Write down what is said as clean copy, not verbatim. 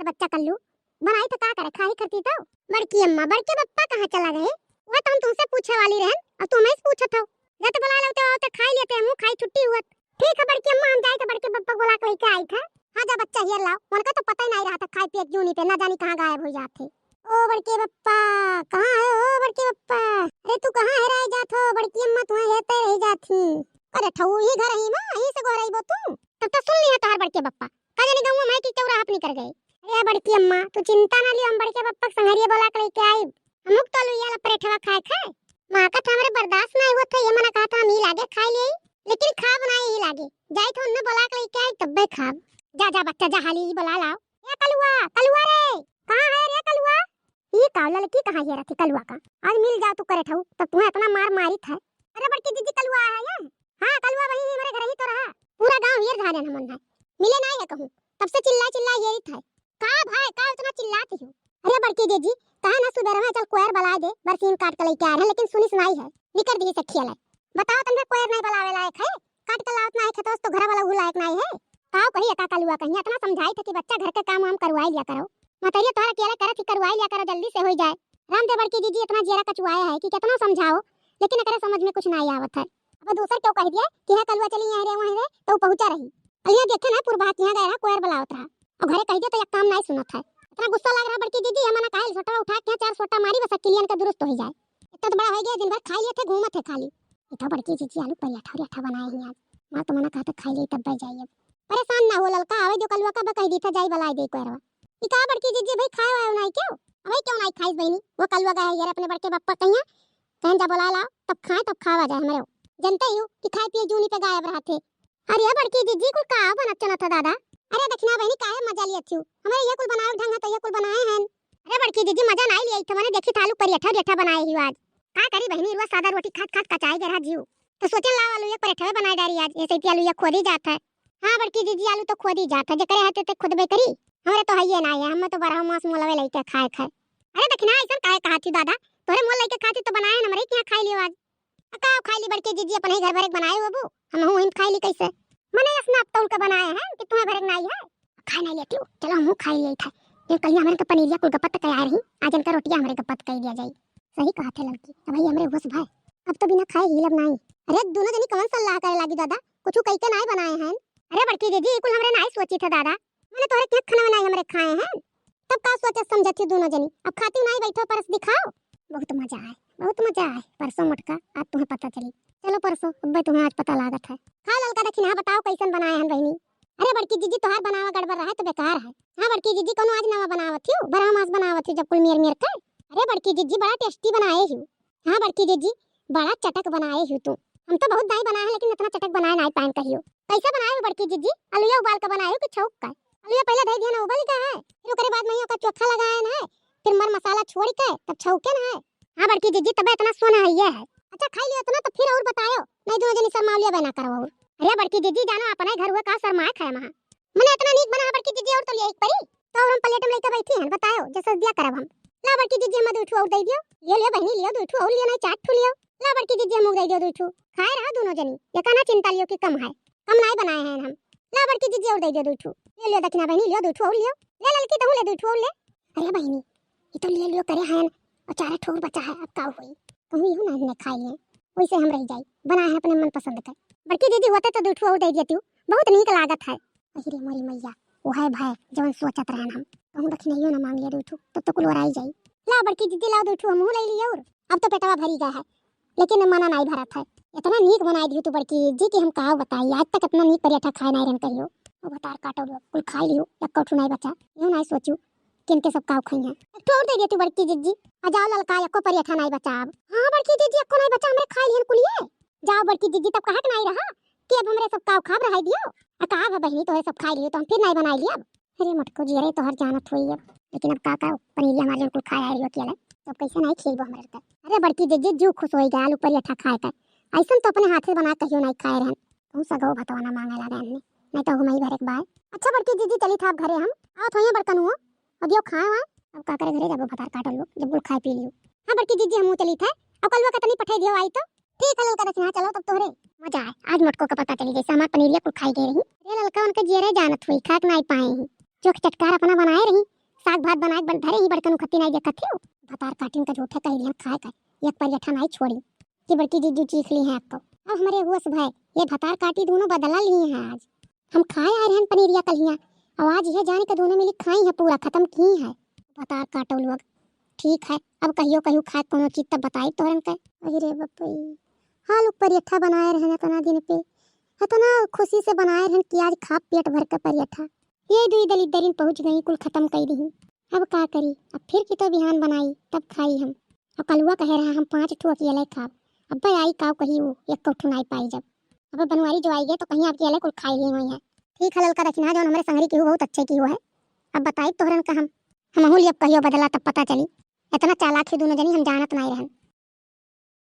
हमार बच्चा कल्लू बनाई तो का करे खाई करती तो। बड़की अम्मा बड़के पप्पा कहां चला गए? वो तो हम तुमसे पूछे वाली रहन और तुम ही पूछत हो। जब बुला लेते हो तो खाई लेते हैं, मुंह खाई छुट्टी हुआ। ठीक है बड़की अम्मा, हम जाए तो बड़के पप्पा बुला के लेके आई था। हां जा बच्चा हियर लाओ, उनका तो पता ही नहीं रहा था खाई पिए जूनी पे, ना जानी कहां गायब हो जाते। ओ बड़के पप्पा कहां है? ओ बड़के पप्पा, अरे तू कहां है रह जात हो? बड़की अम्मा तू हेते रह जाती। अरे ठऊ ही घर ही मां, यहीं से गोरई बो तू। तब तो सुन लिया तार बड़के पप्पा का जानी गांव में की चौरा आप निकल गए। अरे बड़की अम्मा तू चिंता ना लियो, हम बड़के पप्पा संगरिया बोला के लेके आई। हमक तो लुइया ला परेठवा खाए मां का था, हमरे बर्दाश्त नहीं हुआ था, ये मना कहा था हम ही लागे खाई ले, लेकिन खा बनाए ही लागे जाई तो उन्ने बोला के लेके आई तब खा। जा जा बच्चा जा हाली बुला लाओ। ये कलुआ कलुआ रे कहां है रे कलुआ? ये कावला लड़की कहां है रखी कलुआ का? आज मिल जा तू करे ठऊ तब तुम्हें इतना मार मारी था। अरे बड़की दीदी कलुआ आया है? हां कलुआ वही हमारे घर ही तो रहा, पूरा गांव ये धारे न मन है, मिले नहीं है कहूं तब से चिल्ला चिल्ला यही था। का भाई का इतना चिल्लाती हो? अरे बड़की दीदी कहा ना सुबह में चल कोयर बला दे, बरसीन काट के लेके आ रहे, लेकिन सुनी सुनाई है निकर दी से खेला। बताओ तुमने कोयर नहीं बलावे लायक है? काट के लावत नहीं है तो घर वाला हु लायक नहीं है। काओ कही का कलुआ कहीं इतना समझाई था कि बच्चा घर के काम हम करवाई लिया करो, मतरिया तोरा अकेला करे थी करवाई लिया करो जल्दी से हो जाए। रामदेव बड़की दीदी इतना जेरा कचुआया है कि कितना समझाओ लेकिन एकरे समझ में कुछ नहीं आवत है। अब दूसर क्यों कह दिया कि है कलुआ चली यहां रे वहां रे तो पहुंचा रही। अलिया देखे ना पूर्वात यहां गया रहा कोयर बलावत रहा और घरे कह दिया तो एक काम नहीं सुनत है। इतना गुस्सा लग रहा बड़की दीदी, हमना काहे छोटा उठा के चार सोटा मारी बस क्लियन का दुरुस्त हो जाए। इतना तो बड़ा हो गया, दिन भर खाई लिए थे घूमत है खाली। इतना बड़की दीदी आलू पराठा बनाए हैं आज, मां तो मना कहा था खाई ले तब बह जाइए। परेशान ना हो ललका, आवे जो कलुआ का कह दी था जाई बलाई दे कोयरवा। ई का बड़की दीदी भाई खाए वायो नहीं क्यों? अबे क्यों नहीं खाइस बहनी? वो कलुआ गया यार अपने बड़के पप्पा कहिया कहन जा बुला लाओ तब खाए तब खावा जाए हमरे। जनते ही कि खाए पिए जूनी पे गायब रहते। अरे बड़की दीदी कुल का बनत चला था दादा? अरे देखना बहनी काहे मजा लिया थी हमारे ये कुल बनाए ढंग है तो ये कुल बनाए हैं। अरे बड़की दीदी मजा नहीं लिया था, मैंने देखी थालू पराठा रेठा बनाए ही आज। का करी बहनी रोज सादा रोटी खात खात कचाई गया जीव, तो सोचे लाओ आलू ये पराठा बनाए डारी आज, ऐसे ही आलू ये खोदी जाता है। हां बड़की दीदी आलू तो खोदी जाता जे करे हते ते खुद बे करी, हमरे तो हइए ना है, हम तो बरह मास मोलवे लेके खाए खाए। अरे देखना ऐसा काहे कहा थी दादा, तोरे मोल लेके खाती तो बनाए हमरे के खाई लियो आज। का खाई ली बड़की दीदी अपने घर भरे बनाए बाबू, हम हूं इन खाई ली कैसे? मने स्नैप तौल के बनाए हैं कि तुम्हें भरे नहीं है खा नहीं लेती हो। चलो हम खाई लिए था ये कल हमारे तो पनीरिया कुल गपत कह आ रही, आज इनका रोटियां हमारे गपत कह दिया जाई। सही कहा थे लड़की, अब भाई हमरे बस भाई अब तो बिना खाए हिलब नहीं। अरे दोनों जनी कौन सलाह करे लागी दादा, कुछ कह के नहीं बनाए हैं। अरे बड़की दीदी कुल हमरे नहीं सोची था दादा, मैंने तोरे के खाना बनाई हमरे खाए हैं तब का सोचे समझती दोनों जनी। अब खाती नहीं बैठो परस दिखाओ, बहुत मजा आए बहुत मजा आए। परसों मटका आज तुम्हें पता चली, चलो परसों अब तुम्हें आज पता लागत है। खा ललका देखी ना बताओ कैसन बनाए हैं बहनी। अरे बड़की दीदी तोहार बनावा गड़बड़ रहा है तो बेकार है। हां बड़की दीदी कोनो आज नवा बनावत थी, बड़ा मास बनावत थी जब कुल मेर मेर के। अरे बड़की दीदी बड़ा टेस्टी बनाए ही। हां बड़की दीदी बड़ा चटक बनाए ही तू, हम तो बहुत दाई बनाए हैं लेकिन इतना चटक बनाए नहीं पान कहियो। कैसे बनाए हो बड़की दीदी? आलूया उबाल के बनाए हो कि छौंक का? आलूया पहले धई दिया ना उबाल के है, फिर ओकरे बाद में का चोखा लगाए ना है, फिर मर मसाला छोड़ के तब छौके ना है। हां बड़की दीदी तब इतना सोना है ये है। अच्छा खाई लियो इतना तो फिर और बताओ, नहीं दोनों जनी शर्मावलिया बना करो। अरे बड़की दीदी जानो अपने घर हुआ का शर्माए खाए महा, मने इतना नीक बना बड़की दीदी और तो ले एक परी तो और हम प्लेट में लेके बैठी हैं बताओ जैसे दिया करब हम। ला बड़की दीदी हम दूठू और दे दियो, ये लियो बहनी लियो दूठू और लियो नहीं चाट ठू लियो। ला बड़की दीदी हम दे दियो दूठू, खाए रहा दोनों जनी, ये कहना चिंता लियो कि कम है, कम नहीं बनाए हैं हम। ला बड़की दीदी और दे दियो दूठू, ले लियो दक्षिणा बहनी लियो दूठू और लियो, ले ललकी तो ले दूठू और ले। अरे बहनी ये तो ले लियो करे हैं और चार ठोर बचा है, अब का हुई कहूं यू ना ने खाई लिए वैसे हम रह जाई बनाए हैं अपने मन पसंद का। बड़की दीदी होते तो दूठू और दे देती, बहुत नीक लागत है। अरे मोरी मैया वो है भाई जवन सोचत रहन हम कहूं दक्षिणा ना मांग लिया दूठू तब तो कुल ओराई जाई। ला बड़की दीदी लाओ दूठू हम ले लियो, और अब तो पेटवा भरी गया है लेकिन मना नहीं भरा था। इतना नीक बनाई दी तू बड़की जी कि हम का बताई, आज तक इतना नीक पराठा खाए नहीं रहन कहियो। अब बतार काटो कुल खाई लियो एक कौठू नहीं बचा, यूं नहीं सोचू किनके सब काव खाई हैं। छोड़ दे तू बड़की दीदी, आ जाओ ललका एको पराठा नहीं बचा अब। हां बड़की दीदी एको नहीं बचा हमरे खाई लिहन कुलिए। जाओ बड़की दीदी तब कहत नहीं रहा कि अब हमरे सब काव खाब रहा दियो। आ का है बहनी तोरे सब खाई लियो तो हम फिर नहीं बनाई लिया। अरे मटको जी रे तोहर जानत होई अब, लेकिन अब का पनीर हमारे कुल खाए आ रियो अकेले तब कैसे नहीं खिलबो हमरे के। अरे बड़की दीदी जो खुश होई गया आलू पराठा खाए के, ऐसन तो अपने हाथ से बना कहियो नहीं खाए रहन। तू सगो भतवाना मांगे लगा हमने नहीं तो हम ही भरे के बाय। अच्छा बड़की दीदी चली था अब घरे हम आओ थोइया बड़कन हुआ अब यो खाए वा अब का करे घरे जाबो भतार काटल लो जब गुल खाए पी लियो। हां बड़की दीदी हम चली था अब कलवा कतनी पठाई दियो आई तो ठीक है ललका दक्षिणा चलो तब तोहरे मजा आए। आज मटको का पता चली जैसे हमार पनीरिया कुल खाई गई रही, रे ललका उनके जेरे जानत हुई खाक नहीं पाए ही, चोख चटकार अपना बनाए रही साग भात बनाए बन धरे ही बड़कन खत्ती नहीं देखत थे भतार काटिन का झूठे कह दिया खाए का एक परियठा नहीं छोड़ी कि बड़की जीजू चीख ली है आपको। अब हमारे हुआ भाई ये भतार काटी दोनों बदला लिए हैं आज। हम खाए आ रहे हैं पनीरिया कलियां और आज ये जाने का दोनों मिली खाई है पूरा खत्म की है भतार काटो लोग। ठीक है अब कहियो खाए कोनो चीज तब बताई तोरन के। अरे बाप हाँ लोग परियठा बनाए रहे इतना दिन पे इतना खुशी से बनाए रहे कि आज खा पेट भर के परियठा ये दुई दली दरिन पहुंच गई कुल खत्म कर दी। अब का करी अब फिर की तो बिहान बनाई तब खाई हम। अब कलुआ कह रहा हम 5 ठो अकेले खाब अब आई काव कही वो एक ठो नहीं पाई जब अब बनवारी जो आई गए तो कहीं आपके अकेले कुल खाई ली हुई है। ठीक है ललका दक्षिणा जो हमारे संगरी की हो बहुत अच्छे की हुआ है। अब बताई तोहरन का हम अब कहियो बदला तब पता चली इतना चालाक ही दोनों जनी हम जानत नहीं रहन।